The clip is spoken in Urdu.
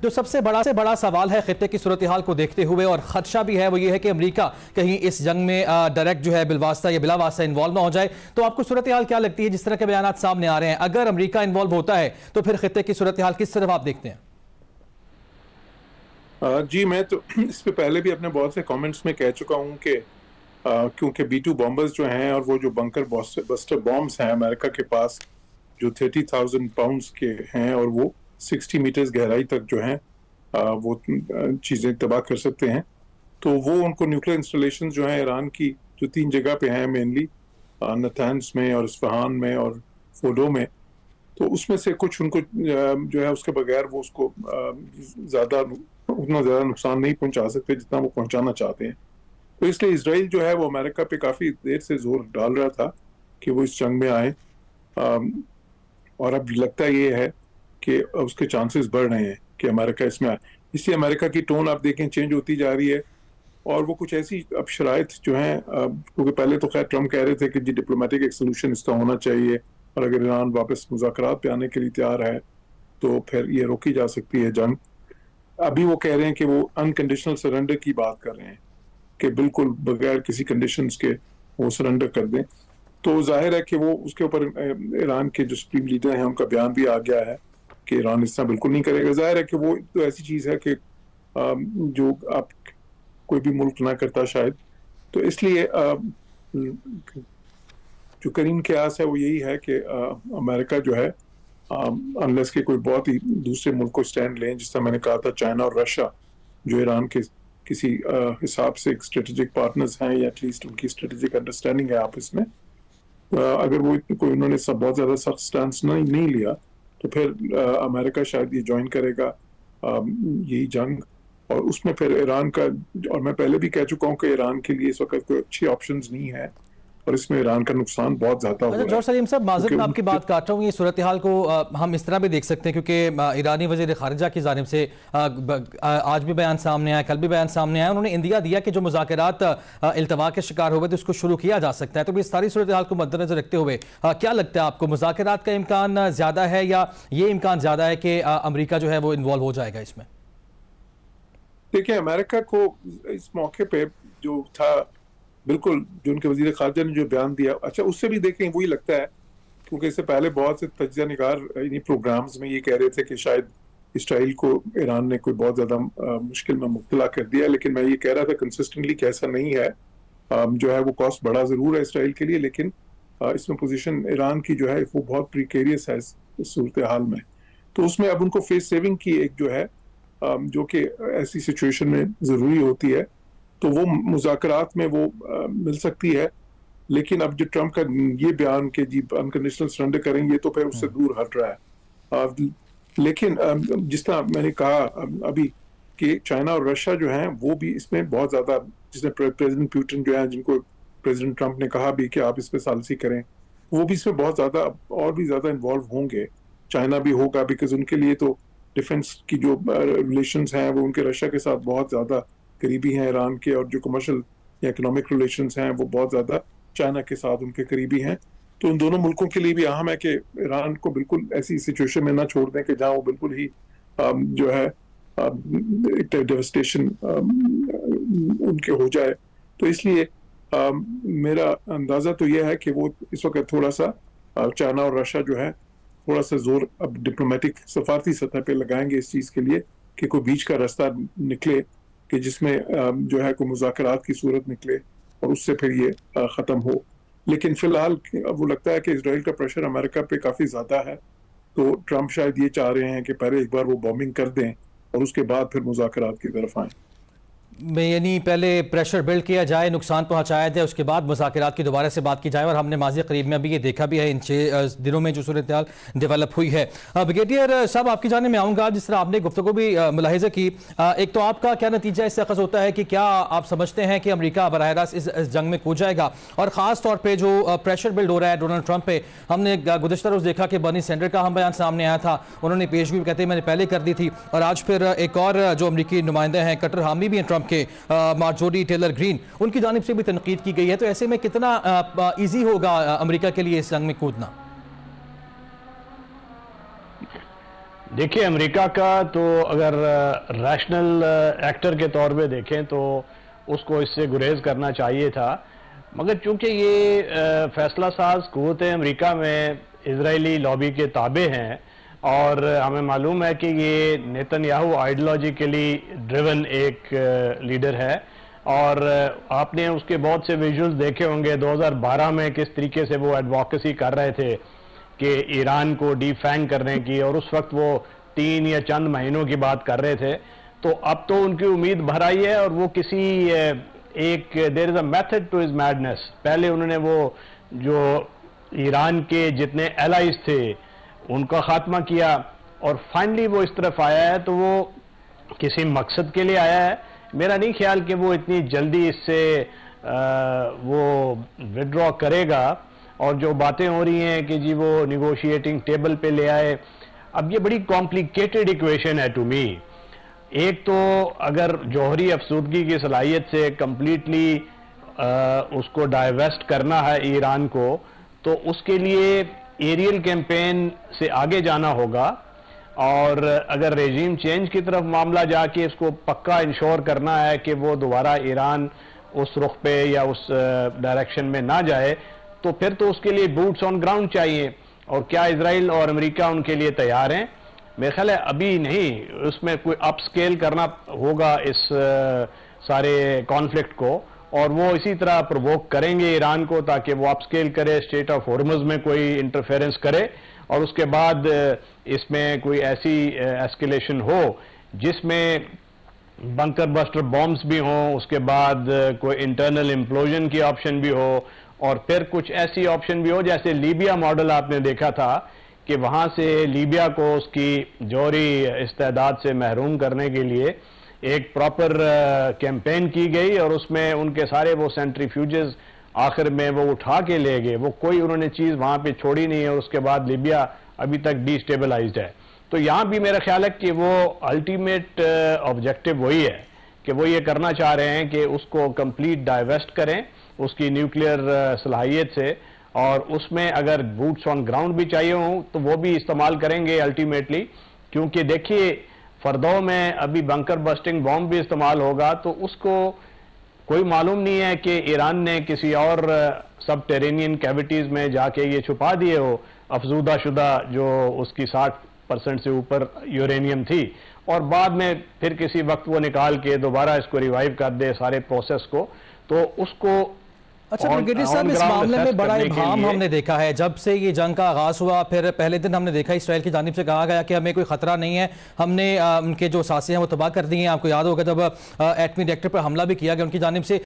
جو سب سے بڑا سوال ہے خطے کی صورتحال کو دیکھتے ہوئے اور خدشہ بھی ہے وہ یہ ہے کہ امریکہ کہیں اس جنگ میں ڈائریکٹ جو ہے بالواسطہ یا بلا واسطہ انوالو نہ ہو جائے. تو آپ کو صورتحال کیا لگتی ہے جس طرح کے بیانات سامنے آ رہے ہیں؟ اگر امریکہ انوالو ہوتا ہے تو پھر خطے کی صورتحال کس طرف آپ دیکھتے ہیں؟ جی میں تو اس پہ پہلے بھی اپنے بہت سے کامنٹس میں کہہ چکا ہوں کہ کیونکہ B-2 بامبرز جو ہیں اور وہ جو بنکر بسٹر بامبس ہیں امریکہ کے پاس جو 30,000 پاؤنڈز کے ہیں اور وہ 60 میٹرز گہرائی تک جو ہیں وہ چیزیں تباہ کر سکتے ہیں، تو وہ ان کو نیوکلیر انسٹالیشنز جو ہیں ایران کی جو 3 جگہ پہ ہیں مینلی نتانز میں اور اصفہان میں اور فوڈو میں، تو اس میں سے کچھ ان کو جو ہے اس کے بغیر وہ اس کو اتنا زیادہ نقصان نہیں پہنچا سکتے جتنا وہ پہنچانا چاہتے ہیں. تو اس لیے اسرائیل جو ہے وہ امریکہ پہ کافی دیر سے زور ڈال رہا تھا کہ وہ اس جنگ میں آئیں، اور اب لگتا یہ ہے کہ اس کے چانسز بڑھ رہے ہیں کہ امریکہ اس میں آئے. اس لیے امریکہ کی ٹون آپ دیکھیں چینج ہوتی جا رہی ہے، اور وہ کچھ ایسی اب شرائط جو ہیں، کیونکہ پہلے تو خیر ٹرمپ کہہ رہے تھے کہ جی ڈپلومیٹک ایک سلوشن اس کا ہونا چاہیے، اور اگر ایران واپس مذاکرات پہ آنے کے لیے تیار ہے تو پھر یہ روکی جا سکتی ہے جنگ. ابھی وہ کہہ رہے ہیں کہ وہ انکنڈیشنل سرنڈر کی بات کر رہے ہیں کہ بالکل بغیر کسی کنڈیشنز کے وہ سرنڈر کر دیں. تو ظاہر ہے کہ وہ اس کے اوپر ایران کے جو سپریم لیڈر ہیں ان کا بیان بھی آ گیا ہے کہ ایران اس طرح بالکل نہیں کرے گا. ظاہر ہے کہ وہ تو ایسی چیز ہے کہ جو آپ کوئی بھی ملک نہ کرتا شاید. تو اس لیے جو کریم قیاس ہے وہ یہی ہے کہ امریکہ جو ہے انلیس کہ کوئی بہت ہی دوسرے ملک کو سٹینڈ لیں، جس طرح میں نے کہا تھا چائنا اور رشیا جو ایران کے کسی حساب سے ایک اسٹریٹجک پارٹنرز ہیں یا ایٹ لیسٹ ان کی اسٹریٹجک انڈرسٹینڈنگ ہے آپس میں، اگر وہ کوئی انہوں نے بہت زیادہ سخت سٹانس نہیں لیا تو پھر امریکہ شاید یہ جوائن کرے گا یہی جنگ. اور اس میں پھر ایران کا، اور میں پہلے بھی کہہ چکا ہوں کہ ایران کے لیے اس وقت کوئی اچھی آپشنز نہیں ہے، اور اس میں ایران کا نقصان بہت زیادہ ہوا ہے. جوہر سلیم صاحب، معذرت میں آپ کی بات کاٹ رہا ہوں، یہ صورتحال کو ہم اس طرح بھی دیکھ سکتے ہیں کیونکہ ایرانی وزیر خارجہ کی جانب سے آج بھی بیان سامنے آیا، کل بھی بیان سامنے آیا، انہوں نے اندیا دیا کہ جو مذاکرات التوا کے شکار ہوئے تو اس کو شروع کیا جا سکتا ہے. تو اس ساری صورتحال کو مد نظر رکھتے ہوئے کیا لگتا ہے آپ کو، مذاکرات کا امکان زیادہ ہے یا یہ امکان زیادہ ہے کہ امریکہ جو ہے وہ انوالو ہو جائے گا اس میں؟ دیکھیں امریکہ کو اس موقع پہ جو تھا بالکل جو ان کے وزیر خارجہ نے جو بیان دیا، اچھا اس سے بھی دیکھیں وہی لگتا ہے، کیونکہ اس سے پہلے بہت سے تجزیہ نگار انہی پروگرامز میں یہ کہہ رہے تھے کہ شاید اسرائیل کو ایران نے کوئی بہت زیادہ مشکل میں مبتلا کر دیا، لیکن میں یہ کہہ رہا تھا کنسسٹنٹلی کہ ایسا نہیں ہے. جو ہے وہ کاسٹ بڑا ضرور ہے اسرائیل کے لیے، لیکن اس میں پوزیشن ایران کی جو ہے وہ بہت پریکیریس ہے اس صورتحال میں. تو اس میں اب ان کو فیس سیونگ کی ایک جو ہے جو کہ ایسی سچویشن میں ضروری ہوتی ہے، تو وہ مذاکرات میں وہ مل سکتی ہے. لیکن اب جو ٹرمپ کا یہ بیان کہ جی انکنڈیشنل سرنڈر کریں گے تو پھر اس سے دور ہٹ رہا ہے. لیکن جس طرح میں نے کہا ابھی کہ چائنا اور رشیا جو ہیں وہ بھی اس میں بہت زیادہ، جس میں پریزیڈنٹ پیوٹن جو ہیں جن کو پریزیڈنٹ ٹرمپ نے کہا بھی کہ آپ اس پہ ثالثی کریں، وہ بھی اس میں بہت زیادہ اور بھی زیادہ انوالو ہوں گے. چائنا بھی ہوگا بیکاز ان کے لیے تو ڈیفنس کی جو ریلیشنز ہیں وہ ان کے رشیا کے ساتھ بہت زیادہ قریبی ہیں ایران کے، اور جو کمرشل یا اکنامک ریلیشنز ہیں وہ بہت زیادہ چائنا کے ساتھ ان کے قریبی ہیں. تو ان دونوں ملکوں کے لیے بھی اہم ہے کہ ایران کو بالکل ایسی سچویشن میں نہ چھوڑ دیں کہ جہاں وہ بالکل ہی جو ہے ڈیوسٹیشن ان کے ہو جائے. تو اس لیے میرا اندازہ تو یہ ہے کہ وہ اس وقت تھوڑا سا چائنا اور رشیا جو ہے تھوڑا سا زور اب ڈپلومیٹک سفارتی سطح پہ لگائیں گے اس چیز کے لیے کہ کوئی بیچ کا راستہ نکلے کہ جس میں جو ہے کوئی مذاکرات کی صورت نکلے اور اس سے پھر یہ ختم ہو. لیکن فی الحال وہ لگتا ہے کہ اسرائیل کا پریشر امریکہ پہ کافی زیادہ ہے، تو ٹرمپ شاید یہ چاہ رہے ہیں کہ پہلے ایک بار وہ بومبنگ کر دیں اور اس کے بعد پھر مذاکرات کی طرف آئیں. یعنی پہلے پریشر بلڈ کیا جائے، نقصان پہنچایا جائے، اس کے بعد مذاکرات کی دوبارہ سے بات کی جائے. اور ہم نے ماضی قریب میں بھی یہ دیکھا بھی ہے ان 6 دنوں میں جو صورتحال ڈیولپ ہوئی ہے. بریگیڈیئر صاحب آپ کی جانب میں آؤں گا. جس طرح آپ نے گفتگو بھی ملاحظہ کی، ایک تو آپ کا کیا نتیجہ اس سے اخذ ہوتا ہے کہ کیا آپ سمجھتے ہیں کہ امریکہ براہ راست اس جنگ میں کود جائے گا؟ اور خاص طور پہ جو پریشر بلڈ ہو رہا ہے ڈونلڈ ٹرمپ پہ، ہم نے گزشتہ روز دیکھا کہ برنی سینڈر کا ہم بیان سامنے آیا تھا، انہوں نے پیشگوئی کہتے ہیں میں نے پہلے کر دی تھی، اور آج پھر ایک اور جو امریکی نمائندے ہیں کٹر حامی بھی ہیں ٹرمپ کے، مارجوری ٹیلر گرین، ان کی جانب سے بھی تنقید کی گئی ہے. تو ایسے میں کتنا ایزی ہوگا امریکہ کے لیے اس جنگ میں کودنا؟ دیکھیں امریکہ کا تو اگر ریشنل ایکٹر کے طور پہ دیکھیں تو اس کو اس سے گریز کرنا چاہیے تھا، مگر چونکہ یہ فیصلہ ساز قوتیں امریکہ میں اسرائیلی لابی کے تابع ہیں اور ہمیں معلوم ہے کہ یہ نیتن یاہو آئیڈیالوجیکلی ڈریون ایک لیڈر ہے، اور آپ نے اس کے بہت سے ویژولز دیکھے ہوں گے 2012 میں کس طریقے سے وہ ایڈووکیسی کر رہے تھے کہ ایران کو ڈی فینگ کرنے کی، اور اس وقت وہ 3 یا چند مہینوں کی بات کر رہے تھے۔ تو اب تو ان کی امید بھر آئی ہے، اور وہ کسی ایک there is a method to his madness. پہلے انہوں نے وہ جو ایران کے جتنے الائز تھے ان کا خاتمہ کیا، اور فائنلی وہ اس طرف آیا ہے، تو وہ کسی مقصد کے لیے آیا ہے۔ میرا نہیں خیال کہ وہ اتنی جلدی اس سے وہ وڈرا کرے گا، اور جو باتیں ہو رہی ہیں کہ جی وہ نیگوشیٹنگ ٹیبل پہ لے آئے، اب یہ بڑی کمپلیکیٹڈ ایکویشن ہے ٹو می۔ ایک تو اگر جوہری افسودگی کی صلاحیت سے کمپلیٹلی اس کو ڈائیویسٹ کرنا ہے ایران کو، تو اس کے لیے ایریل کیمپین سے آگے جانا ہوگا، اور اگر ریجیم چینج کی طرف معاملہ جا کے اس کو پکا انشور کرنا ہے کہ وہ دوبارہ ایران اس رخ پہ یا اس ڈائریکشن میں نہ جائے، تو پھر تو اس کے لیے بوٹس آن گراؤنڈ چاہیے۔ اور کیا اسرائیل اور امریکہ ان کے لیے تیار ہیں؟ میرے خیال ہے ابھی نہیں، اس میں کوئی اپ سکیل کرنا ہوگا اس سارے کانفلکٹ کو، اور وہ اسی طرح پرووک کریں گے ایران کو تاکہ وہ اپ سکیل کرے، اسٹیٹ آف ہورمز میں کوئی انٹرفیرنس کرے، اور اس کے بعد اس میں کوئی ایسی ایسکیلیشن ہو جس میں بنکر بسٹر بامز بھی ہوں، اس کے بعد کوئی انٹرنل امپلوژن کی آپشن بھی ہو، اور پھر کچھ ایسی آپشن بھی ہو جیسے لیبیا ماڈل آپ نے دیکھا تھا کہ وہاں سے لیبیا کو اس کی جوہری استعداد سے محروم کرنے کے لیے ایک پراپر کیمپین کی گئی، اور اس میں ان کے سارے وہ سینٹریفیوجز آخر میں وہ اٹھا کے لے گئے، وہ کوئی انہوں نے چیز وہاں پہ چھوڑی نہیں ہے، اور اس کے بعد لیبیا ابھی تک ڈی سٹیبلائزڈ ہے۔ تو یہاں بھی میرا خیال ہے کہ وہ الٹیمیٹ آبجیکٹیو وہی ہے کہ وہ یہ کرنا چاہ رہے ہیں کہ اس کو کمپلیٹ ڈائیویسٹ کریں اس کی نیوکلیئر صلاحیت سے، اور اس میں اگر بوٹس آن گراؤنڈ بھی چاہیے ہوں تو وہ بھی استعمال کریں گے الٹیمیٹلی، کیونکہ دیکھیے فردو میں ابھی بنکر بسٹنگ بام بھی استعمال ہوگا، تو اس کو کوئی معلوم نہیں ہے کہ ایران نے کسی اور سب ٹیرینین کیویٹیز میں جا کے یہ چھپا دیے ہو افزودہ شدہ جو اس کی 60% سے اوپر یورینیم تھی، اور بعد میں پھر کسی وقت وہ نکال کے دوبارہ اس کو ریوائیو کر دے سارے پروسیس کو، تو اس کو اچھا بریگیڈیئر صاحب، اس معاملے میں بڑا ابہام ہم نے دیکھا ہے جب سے یہ جنگ کا آغاز ہوا۔ پھر پہلے دن ہم نے دیکھا اسرائیل کی جانب سے کہا گیا کہ ہمیں کوئی خطرہ نہیں ہے، ہم نے ان کے جو ساسے ہیں وہ تباہ کر دی ہیں۔ آپ کو یاد ہوگا جب ایٹمی ریئیکٹر پر حملہ بھی کیا گیا ان کی جانب سے،